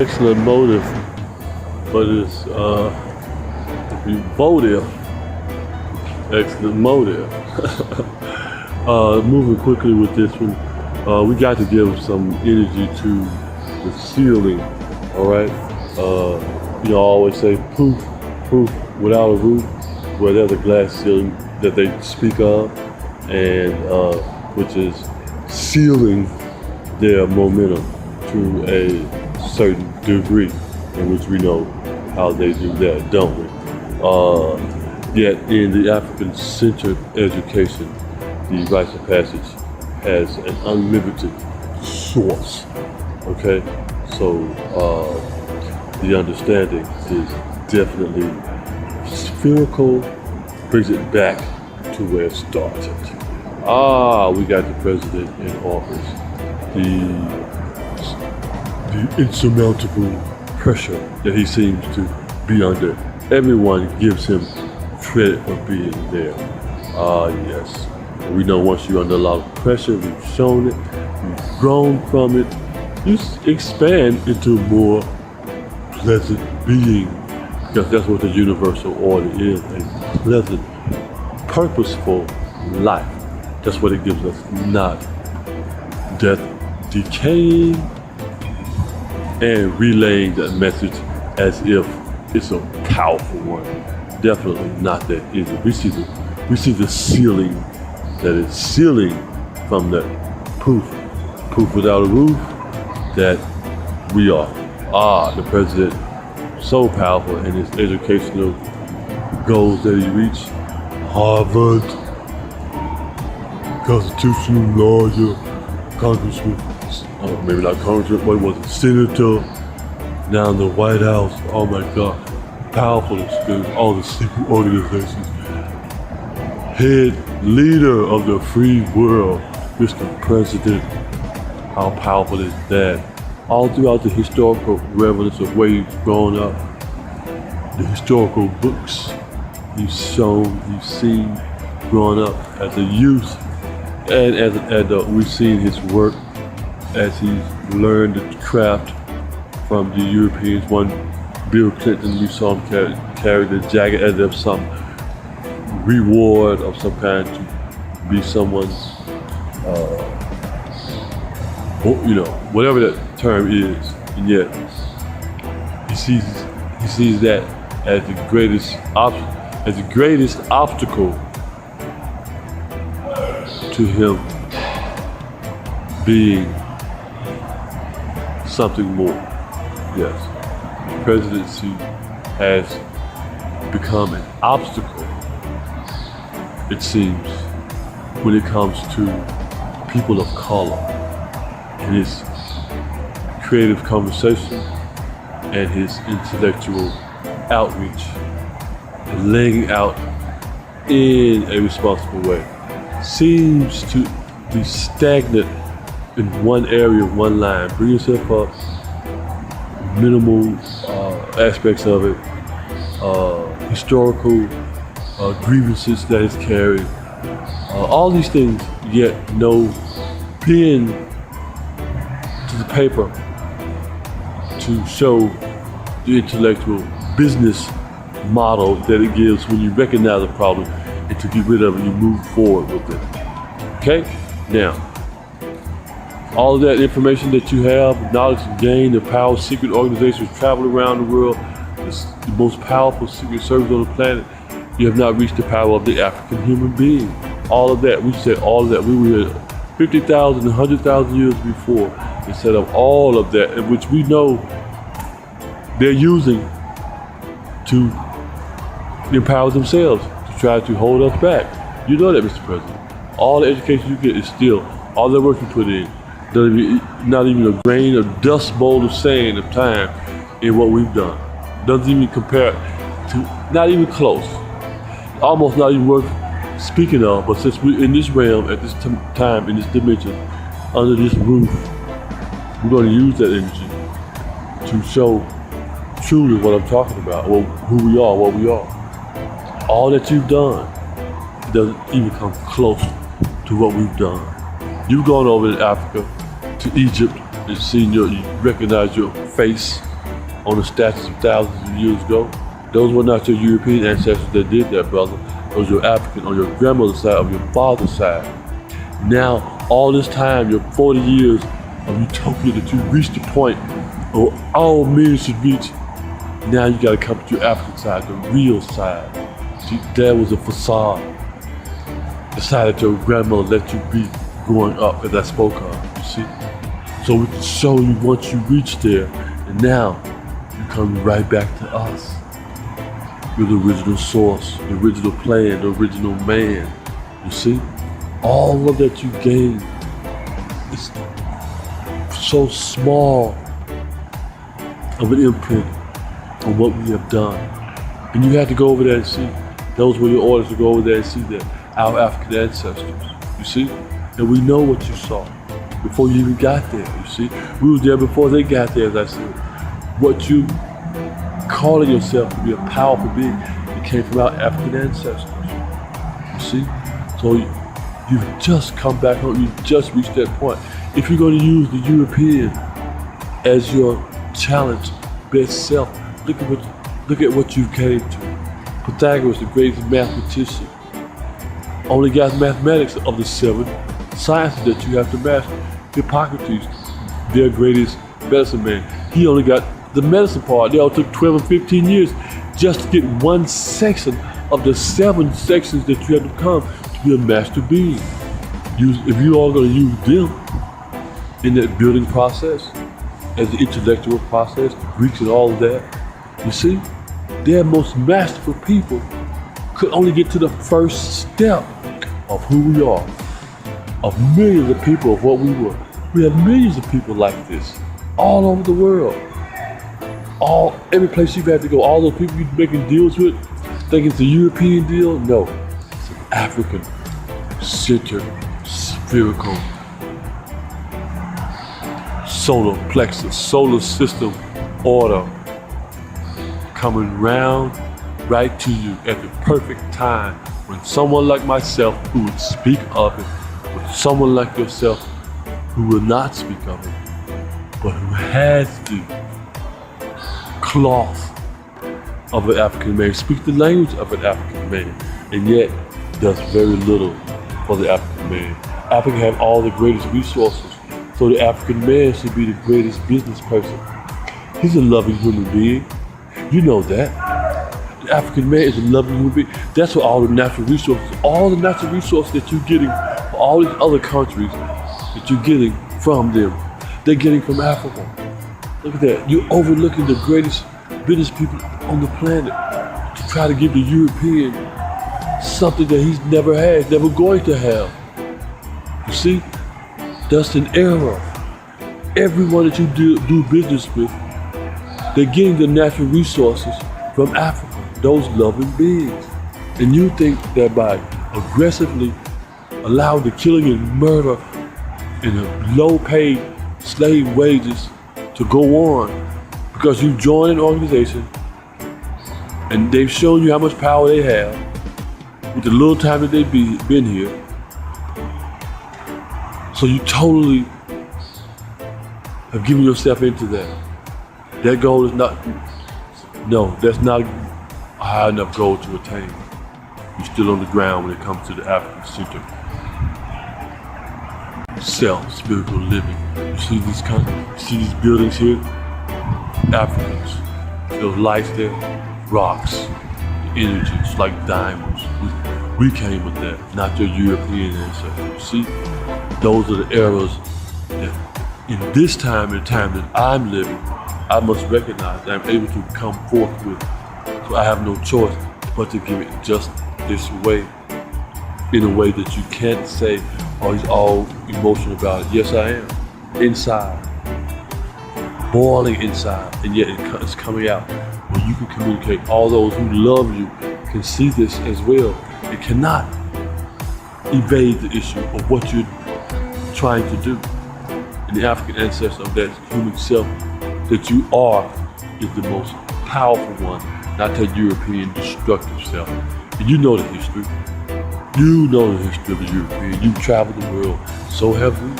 Excellent motive, but it's votive. Excellent motive. Moving quickly with this one, we got to give some energy to the ceiling. All right. I always say proof without a roof. Well, there's a glass ceiling that they speak of, and which is sealing their momentum to a certain degree, in which we know how they do that, don't we? Yet in the African-centered education, the Rites of Passage has an unlimited source. Okay, so the understanding is definitely spherical, brings it back to where it started. We got the president in office. The insurmountable pressure that he seems to be under. Everyone gives him credit for being there. Yes. We know once you're under a lot of pressure, we've shown it, we've grown from it, you expand into more pleasant being, because that's what the universal order is, a pleasant, purposeful life. That's what it gives us, not death, decaying, and relaying that message as if it's a powerful one. Definitely not that easy. We see the ceiling that is sealing from that proof without a roof that we are. The president, so powerful in his educational goals that he reached. Harvard, constitutional lawyer, congressman, maybe not congressman, but he was a senator, now in the White House. Oh my God, powerful experience, all the secret organizations. Head leader of the free world, Mr. President. How powerful is that? All throughout the historical relevance of where you've grown up, the historical books you've shown, you've seen growing up as a youth, and as an adult, we've seen his work as he's learned the craft from the Europeans. One, Bill Clinton, we saw him carry the jacket as if some reward of some kind to be someone's, whatever that term is, and yet he sees that as the greatest obstacle to him being something more. Yes, presidency has become an obstacle, it seems, when it comes to people of color and his creative conversation and his intellectual outreach and laying out in a responsible way. Seems to be stagnant in one area, one line. Bring yourself up, minimal aspects of it, historical grievances that is carried, all these things, yet no pen to the paper to show the intellectual business model that it gives when you recognize a problem, and to get rid of it, you move forward with it. Okay? Now, all of that information that you have, knowledge you gain, the power of secret organizations travel around the world, the most powerful secret service on the planet, you have not reached the power of the African human being. All of that, we said all of that. We were here 50,000, 100,000 years before, instead of all of that, in which we know they're using to empower themselves, to try to hold us back. You know that, Mr. President. All the education you get is still, all the work you put in, not even a grain of dust bowl of sand of time in what we've done. Doesn't even compare to, not even close. Almost not even worth speaking of, but since we're in this realm, at this time, in this dimension, under this roof, we're going to use that energy to show truly what I'm talking about, or who we are, what we are. All that you've done doesn't even come close to what we've done. You've gone over to Africa, to Egypt, and seen you recognize your face on the statues of thousands of years ago. Those were not your European ancestors that did that, brother. Those were African on your grandmother's side, of your father's side. Now, all this time, your 40 years of utopia that you reached the point of all men should reach, now you gotta come to your African side, the real side. See, there was a facade. The side that your grandmother let you be growing up, as I spoke of, you see? So we can show you once you reach there, and now you come right back to us. You're the original source, the original plan, the original man, you see? All of that you gain is so small of an imprint on what we have done. And you have to go over there and see. Those were your orders to go over there and see that our African ancestors, you see? And we know what you saw before you even got there, you see? We was there before they got there, as I said. What you calling yourself to be a powerful being, it came from our African ancestors, you see? So you've just come back home, you've just reached that point. If you're going to use the European as your challenge, best self, look at what you came to. Pythagoras, the greatest mathematician, only got mathematics of the 7 sciences that you have to master. Hippocrates, their greatest medicine man, he only got the medicine part. They all took 12 and 15 years just to get one section of the 7 sections that you have to become to be a master being. If you are going to use them in that building process, as the intellectual process, the Greeks and all of that, you see, their most masterful people could only get to the first step of who we are, of millions of people of what we were. We have millions of people like this all over the world. Every place you've had to go, all those people you're making deals with, think it's a European deal? No, it's an African, centered, spherical, solar plexus, solar system order coming round right to you at the perfect time when someone like myself who would speak of it, with someone like yourself who will not speak of it, but who has the cloth of an African man, speak the language of an African man, and yet does very little for the African man. Africa has all the greatest resources, so the African man should be the greatest business person. He's a loving human being. You know that. The African man is a loving human being. That's what all the natural resources that you're getting from all these other countries that you're getting from them, they're getting from Africa. Look at that. You're overlooking the greatest business people on the planet to try to give the European something that he's never had, never going to have. You see? That's an error. Everyone that you do business with, they're getting the natural resources from Africa, those loving beings. And you think that by aggressively allowing the killing and murder and the low-paid slave wages to go on because you joined an organization and they've shown you how much power they have with the little time that they've been here. So you totally have given yourself into that. That goal is not, no, that's not a high enough goal to attain. You're still on the ground when it comes to the African center. Self, spiritual living. You see these buildings here? Africans. Those lights there, rocks, the energy, it's like diamonds. We came with that, not your European ancestors. See, those are the eras that in this time, in the time that I'm living, I must recognize that I'm able to come forth with. So I have no choice but to give it just this way, in a way that you can't say, oh, he's all emotional about it. Yes, I am. Inside. Boiling inside. And yet it's coming out. When you can communicate, all those who love you can see this as well. It cannot evade the issue of what you're trying to do. And the African ancestor of that human self that you are is the most powerful one, not that European destructive self. And you know the history. You know the history of the European. You've traveled the world. So have we.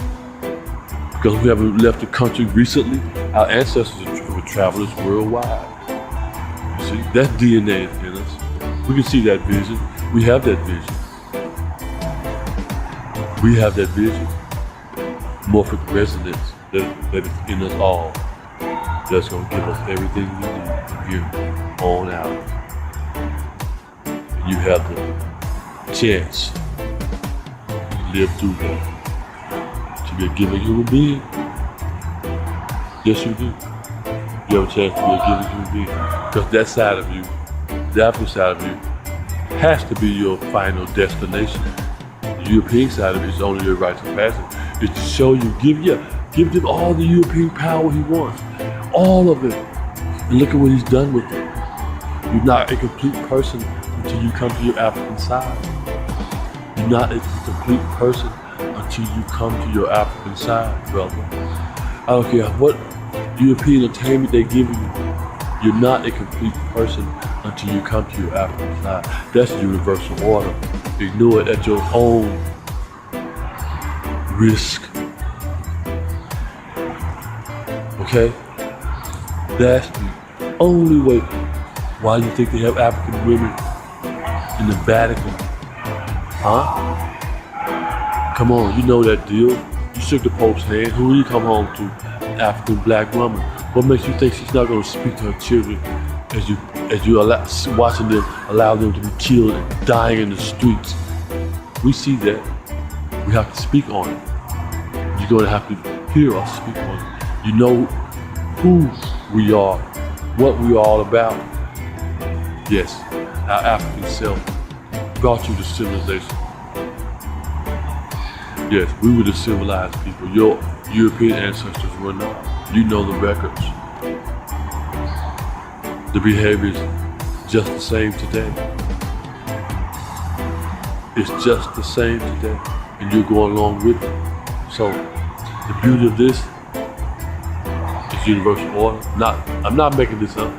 Because we haven't left the country recently. Our ancestors were with travelers worldwide. You see, that DNA is in us. We can see that vision. We have that vision. We have that vision. Morphic resonance that is in us all. That's going to give us everything we need from here on out. And you have the chance to live through that. To be a giving human being. Yes, you do. You have a chance to be a giving human being. Because that side of you, the African side of you, has to be your final destination. The European side of it is only your rites of passage. It's to show you, give them all the European power he wants. All of it. And look at what he's done with it. You're not a complete person until you come to your African side. You're not a complete person until you come to your African side, brother. I don't care what European entertainment they give you. You're not a complete person until you come to your African side. That's the universal order. Ignore it at your own risk. Okay? That's the only way. Why do you think they have African women in the Vatican? Huh? Come on, you know that deal. You shook the Pope's hand. Who will you come home to? An African black woman. What makes you think she's not going to speak to her children as you watching them allow them to be killed and dying in the streets? We see that. We have to speak on it. You're going to have to hear us speak on it. You know who we are, what we are all about. Yes, our African self brought you to civilization. Yes, we were the civilized people. Your European ancestors were not. You know the records. The behavior is just the same today. It's just the same today. And you're going along with it. So, the beauty of this is universal order. I'm not making this up.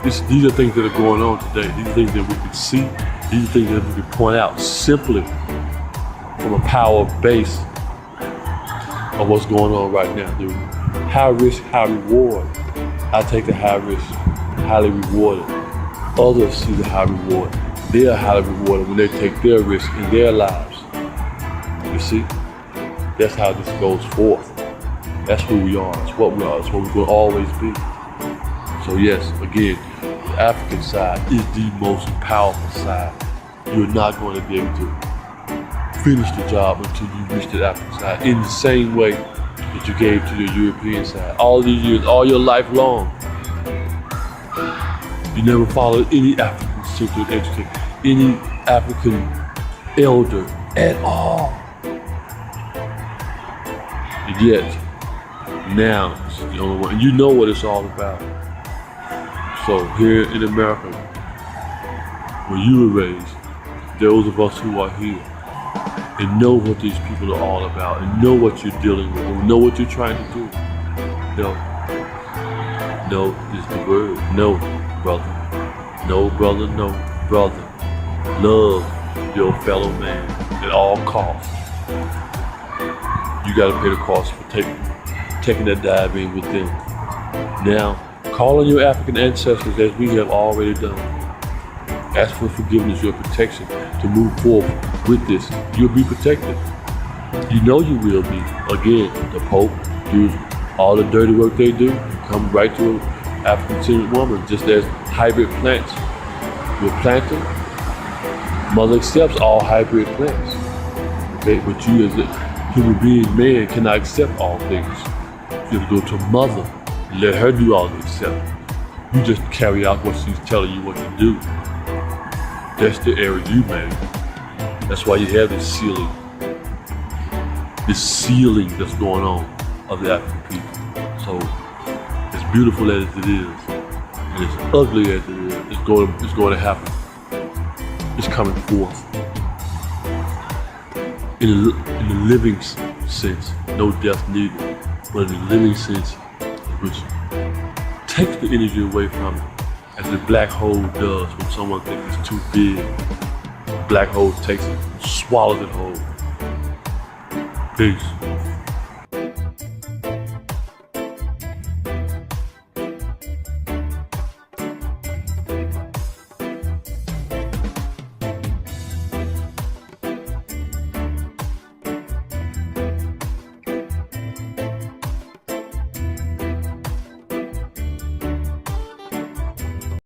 These are things that are going on today. These are things that we can see. These are things that we can point out simply from a power base of what's going on right now, dude. High risk, high reward. I take the high risk, highly rewarded. Others see the high reward. They are highly rewarded when they take their risk in their lives. You see? That's how this goes forth. That's who we are. That's what we are. That's what we're going to always be. So yes, again, the African side is the most powerful side. You're not going to be able to finish the job until you reach the African side in the same way that you gave to the European side. All these years, all your life long. You never followed any African-centered education, any African elder at all. And yet, now, it's the only one. And you know what it's all about. So here in America, where you were raised, those of us who are here, and know what these people are all about, and know what you're dealing with, and know what you're trying to do. No is the word. No, brother. No, brother, no, brother. Love your fellow man at all costs. You gotta pay the cost for taking that dive in with them. Now, call on your African ancestors as we have already done. Ask for forgiveness, your protection to move forward with this. You'll be protected. You know you will be. Again, the Pope do all the dirty work they do, come right to an African-centered woman, just as hybrid plants. You're planting, mother accepts all hybrid plants. Okay, but you as a human being, man, cannot accept all things. You have to go to mother and let her do all the accepting. You just carry out what she's telling you what to do. That's the error you made. That's why you have this sealing that's going on of the African people. So, as beautiful as it is, and as ugly as it is, it's going to happen. It's coming forth. In the living sense, no death needed, but in the living sense, which takes the energy away from it, as the black hole does when someone thinks it's too big. The black hole takes it, swallows it whole. Peace.